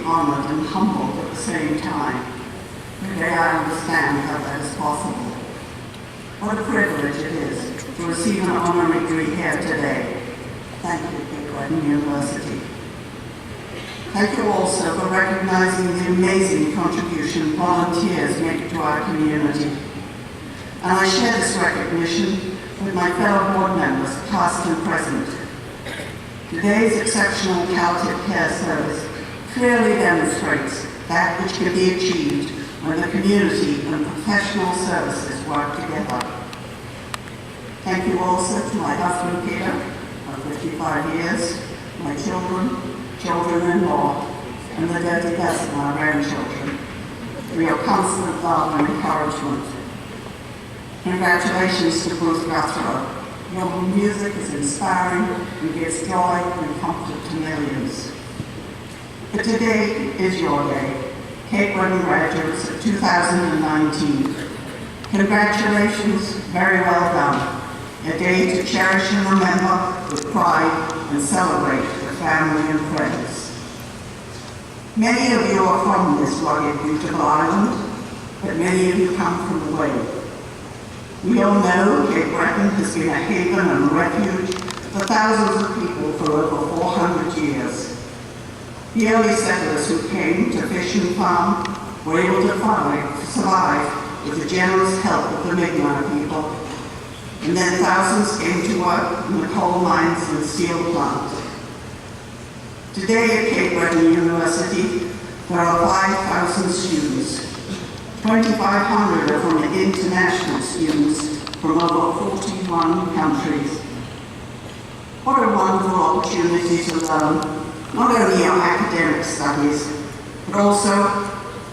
honored and humbled at the same time. Today I understand how that is possible. What a privilege it is to receive an honorary degree here today. Thank you, Cape Breton University. Thank you also for recognizing the amazing contribution volunteers make to our community. And I share this recognition with my fellow board members, past and present. Today's exceptional Celtic Care Service clearly demonstrates that which can be achieved when the community and professional services work together. Thank you also to my husband Peter, of 55 years, my children, children-in-law, and the dirty best of my grandchildren, for your constant love and encouragement. Congratulations to Bruce Guthrow. Your music is inspiring and gives joy and comfort to millions. But today is your day, Cape Breton graduates of 2019. Congratulations, very well done. A day to cherish and remember with pride and celebrate with family and friends. Many of you are from this rugged, beautiful island, but many of you come from away. We all know Cape Breton has been a haven and refuge for thousands of people for over 400 years. The early settlers who came to fish and farm were able to survive with the generous help of the Mi'kmaq people. And then thousands came to work in the coal mines and steel plants. Today at Cape Breton University, there are 5,000 students. 2,500 are from international students from over 41 countries. What a wonderful opportunity to learn not only our academic studies, but also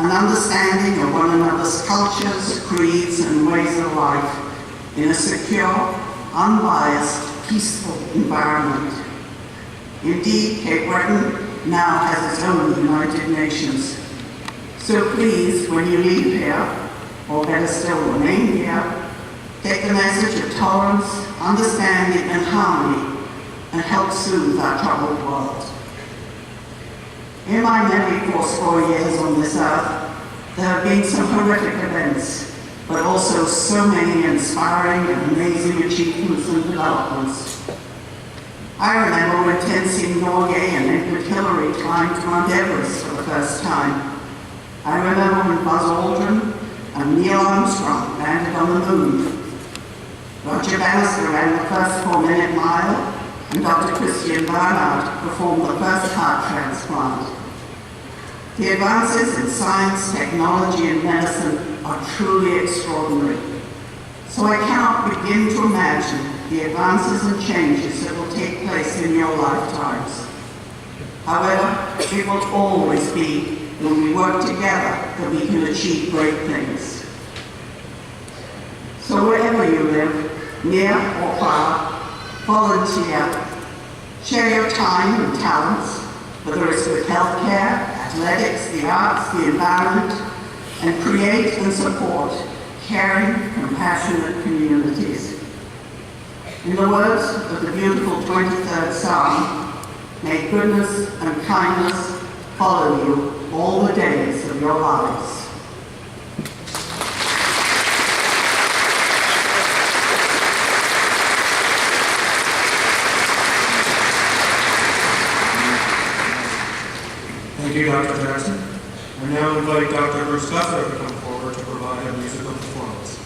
an understanding of one another's cultures, creeds, and ways of life in a secure, unbiased, peaceful environment. Indeed, Cape Breton now has its own United Nations. So please, when you leave here, or better still, remain here, take the message of tolerance, understanding, and harmony, and help soothe our troubled world. In my nearly 4 years on this earth, there have been some horrific events, but also so many inspiring and amazing achievements and developments. I remember when Tenzing Norgay and Edward Hillary climbed Mount Everest for the first time. I remember when Buzz Aldrin and Neil Armstrong landed on the moon. Roger Bannister ran the first 4-minute mile, and Dr. Christian Barnard performed the first heart transplant. The advances in science, technology, and medicine are truly extraordinary. So I cannot begin to imagine the advances and changes that will take place in your lifetimes. However, it will always be when we work together that we can achieve great things. So wherever you live, near or far, volunteer. Share your time and talents, whether it's with healthcare, athletics, the arts, the environment, and create and support caring, compassionate communities. In the words of the beautiful 23rd Psalm, may goodness and kindness follow you all the days of your lives. Thank you, Dr. Jackson. I now invite Dr. Bruce Guthrow to come forward to provide a musical performance.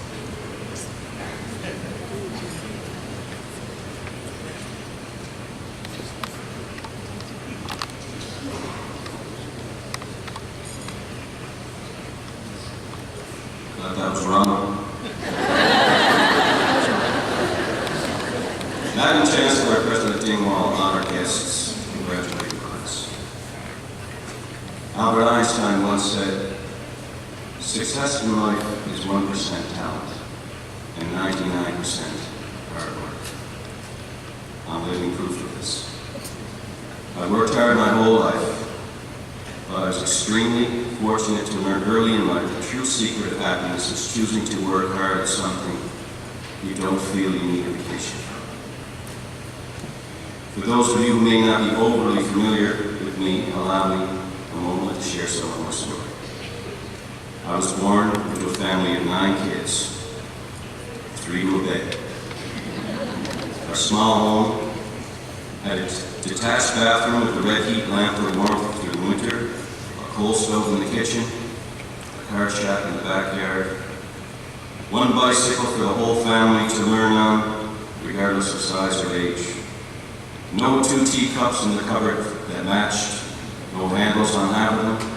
That was wrong. Madam Chancellor, President Dingwall, honored guests, congratulating class. Albert Einstein once said, success in life is 1% talent and 99% hard work. I'm living proof of this. I've worked hard my whole life, but I was extremely fortunate to learn early in life the true secret of happiness is choosing to work hard at something you don't feel you need a vacation from. For those of you who may not be overly familiar with me, allow me a moment I was born into a family of 9 kids, 3 to a bed. Our small home had a detached bathroom with a red heat lamp for warmth through the winter, a coal stove in the kitchen, a car shack in the backyard, 1 bicycle for the whole family to learn on, regardless of size or age. No 2 teacups in the cupboard that matched, no handles on half of them,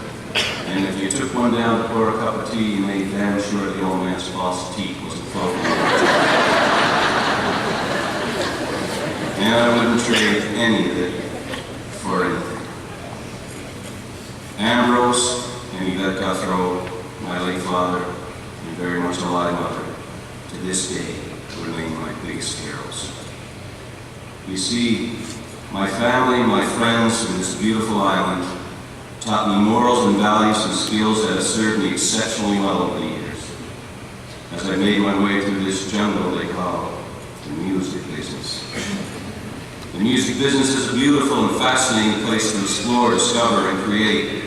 and if you took one down to pour a cup of tea, you made damn sure the old man's false teeth wasn't floating around. And I wouldn't trade any of it for anything. Ambrose and Yvette Guthrow, my late father, and very much alive mother, to this day remain my biggest heroes. You see, my family, my friends in this beautiful island taught me morals and values and skills that have served me exceptionally well over the years. As I made my way through this jungle they call the music business. The music business is a beautiful and fascinating place to explore, discover, and create,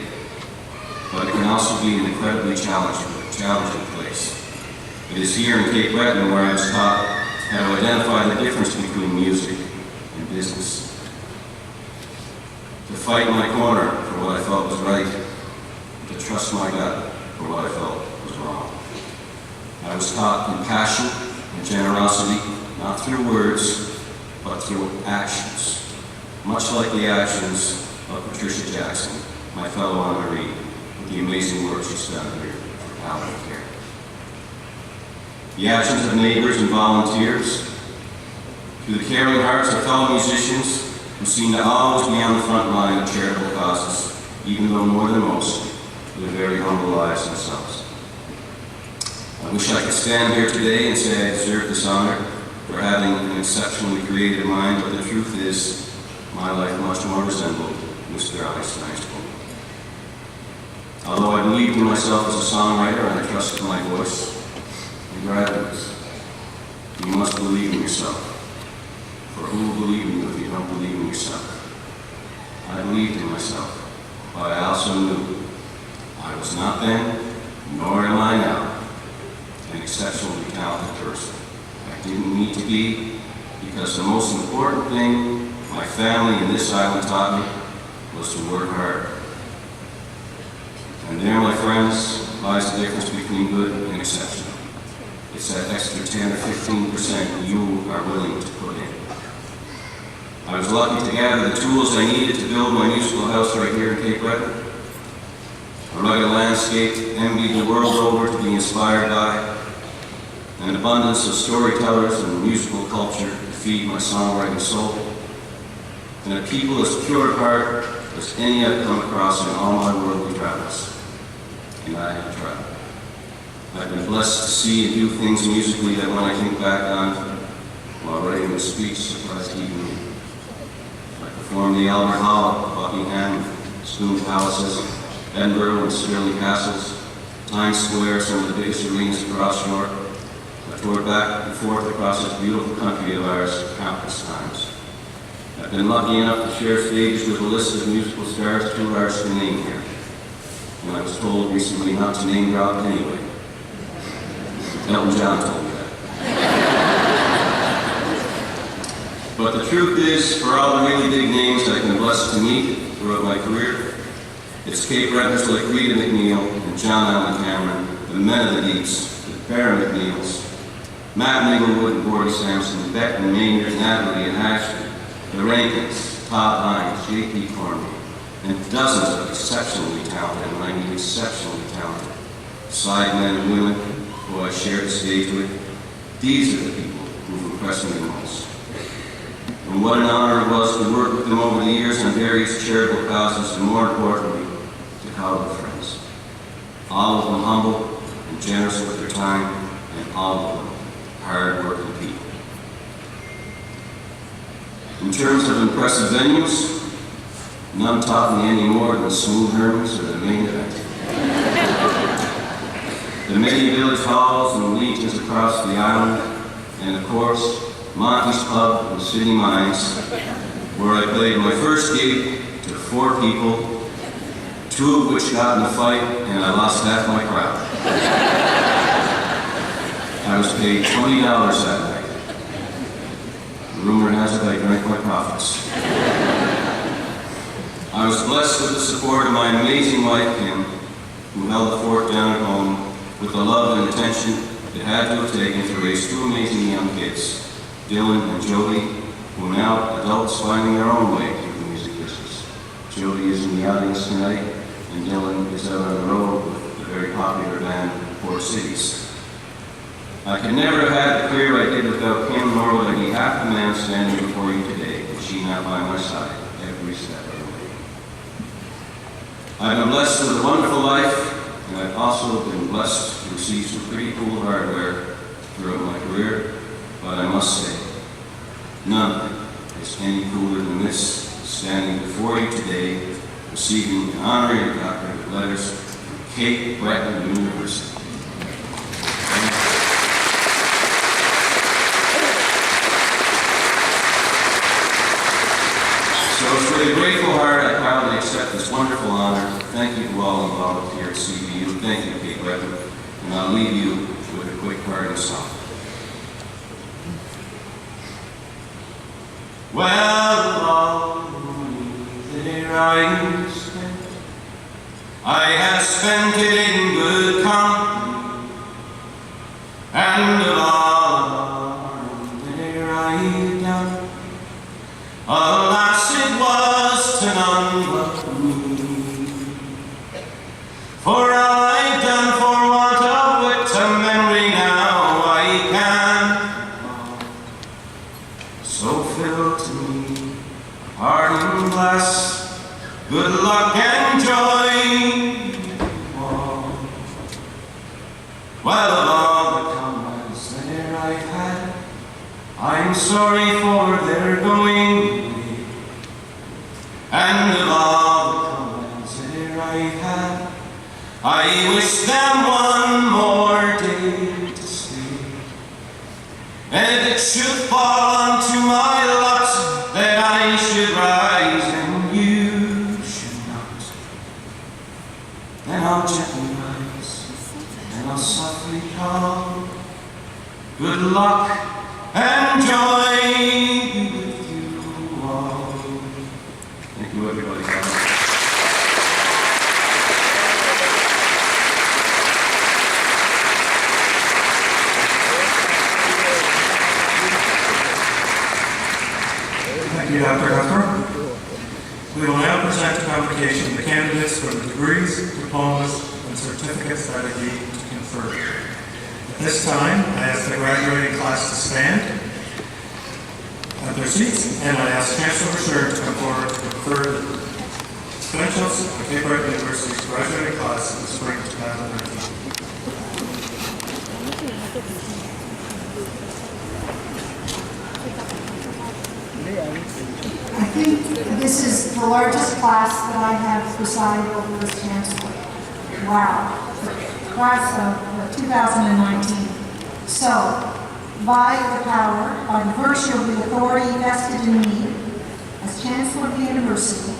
but it can also be an incredibly challenging place. It is here in Cape Breton where I was taught how to identify the difference between music and business. To fight my corner for what I felt was right, to trust my gut for what I felt was wrong. I was taught compassion and generosity, not through words, but through actions, much like the actions of Patricia Jackson, my fellow honoree, with the amazing work she's done here for palliative care. The actions of neighbors and volunteers, through the caring hearts of fellow musicians who seem to always be on the front line of charitable causes, even though more than most live very humble lives themselves. I wish I could stand here today and say I deserve this honor for having an exceptionally creative mind, but the truth is, my life much more resembled Mr. Einstein's quote. Although I believed in myself as a songwriter and I trusted my voice, and graduates, you must believe in yourself. For who will believe in you if you don't believe in yourself? I believed in myself, but I also knew I was not then, nor am I now, an exceptionally talented person. I didn't need to be, because the most important thing my family and this island taught me was to work hard. And there, my friends, lies the difference between good and exceptional. It's that extra 10 or 15% you are willing to put in. I was lucky to gather the tools I needed to build my musical house right here in Cape Breton. A rugged landscape envied the world over to be inspired by, an abundance of storytellers and musical culture to feed my songwriting soul, and a people as pure of heart as any I've come across in all my worldly travels. And I have tried. I've been blessed to see and do things musically that when I think back on, while writing the speech, surprised even me. I performed the Albert Hall, Buckingham, Scone Palaces, Edinburgh and Stirling Castles, Times Square, some of the biggest arenas across Europe. I toured back and forth across this beautiful country of ours countless times. I've been lucky enough to share stages with a list of musical stars too large to name here. And I was told recently not to name drop anyway. Elton John told me that. But the truth is, for all the really big names I've been blessed to meet throughout my career, it's Cape Bretoners like Rita McNeil and John Allen Cameron, the Men of the Deeps, the Barry McNeils, Matt Minglewood and Gordy Sampson, Beck and Maynard, Natalie and Ashley, the Rankins, Todd Hines, J.P. Cornwell, and dozens of exceptionally talented, and I mean exceptionally talented, sidemen and women who I shared the stage with. These are the people who've impressed me the most. And what an honor it was to work with them over the years on various charitable causes, and more importantly, to call them friends. All of them humble and generous with their time, and all of them hard-working people. In terms of impressive venues, none taught me any more than Smooth Hermits or the main event. The many village halls and legions across the island, and of course, Monty's Pub and City Mines, where I played my first gig to 4 people, 2 2 of which got in a fight, and I lost half my crowd. I was paid $20 that night. Rumor has it I drank my profits. I was blessed with the support of my amazing wife, Kim, who held the fort down at home with the love and attention it had to have taken to raise 2 amazing young kids, Dylan and Jody, who are now adults finding their own way through the music business. Jody is in the audience tonight, and Dylan is out on the road with the very popular band Port Cities. I could never have had the career I did without Kim, nor would I be half the man standing before you today, with she now by my side every step of the way. I've been blessed with a wonderful life, and I've also been blessed to receive some pretty cool hardware throughout my career, but I must say, none is any cooler than this, standing before you today, receiving an honorary doctorate with letters from Cape Breton University. So it's with a grateful heart I proudly accept this wonderful honor. Thank you to all involved here at CBU. Thank you, Cape Breton. And I'll leave you with a quick parting song. Well, all there I spent, I have spent it in good company, and of all there I done, alas, it was to none but me. For I've done for want of wit a memory now I can. So fill to me a parting glass, good luck and joy. Well, of all the comrades there I've had, I'm sorry for their going away. And of all the comrades there I've had, I wish them one more day to stay. And if it should fall unto my lot that I should rise and you should not, then I'll gently rise and I'll softly call, good luck and joy be with you all. Thank you, everybody. Thank you, Dr. Guthrie. We will now present to convocation the candidates for the degrees, diplomas, and certificates that are due to confer. At this time, I ask the graduating class to stand at their seats, and I ask Chancellor Boucher to come forward to confer the credentials of Cape Breton University's graduating class in the spring of 2019. I think this is the largest class that I have presided over as chancellor. Wow. Class of 2019. So, by the power, by the virtue of the authority vested in me as chancellor of the university,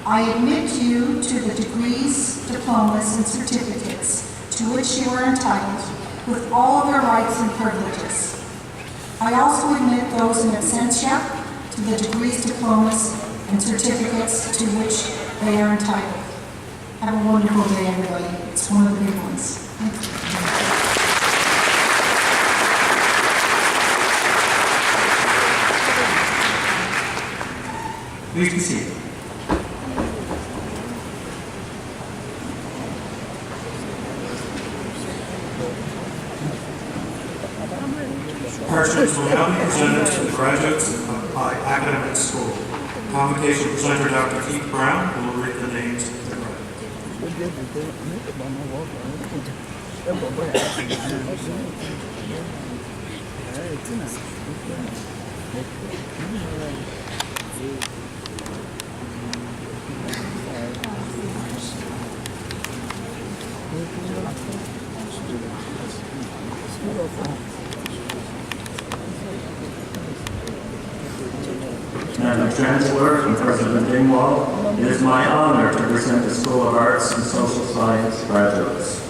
I admit you to the degrees, diplomas, and certificates to which you are entitled with all of their rights and privileges. I also admit those in absentia to the degrees, diplomas, and certificates to which they are entitled. Have a wonderful day, everybody. It's one of the big ones. Thank you. Please be seated. Parchments will now be presented to the graduates of my academic school. Convocation presenter Dr. Keith Brown will read the names of the graduates. Madam Vice Chancellor and President Dingwall, it is my honor to present the School of Arts and Social Science graduates.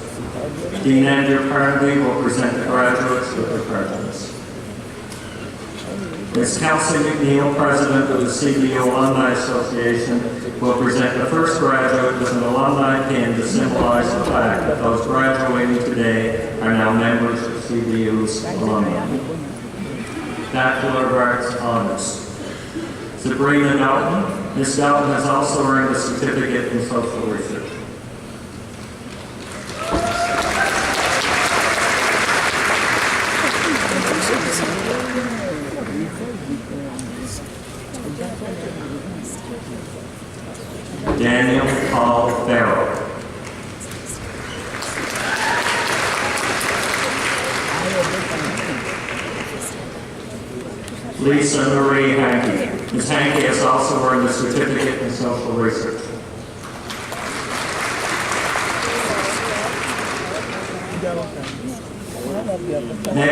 Dean Andrew Parnaby will present the graduates with their presidents. Ms. Kelsey McNeil, President of the CBU Alumni Association, will present the first graduate with an alumni pin to symbolize the fact that those graduating today are now members of CBU's alumni. Bachelor of Arts Honors. Sabrina Dalton. Ms. Dalton has also earned a certificate in social research. Daniel Paul Farrell. Lisa Marie Hankey. Ms. Hankey has also earned a certificate in social research. Next.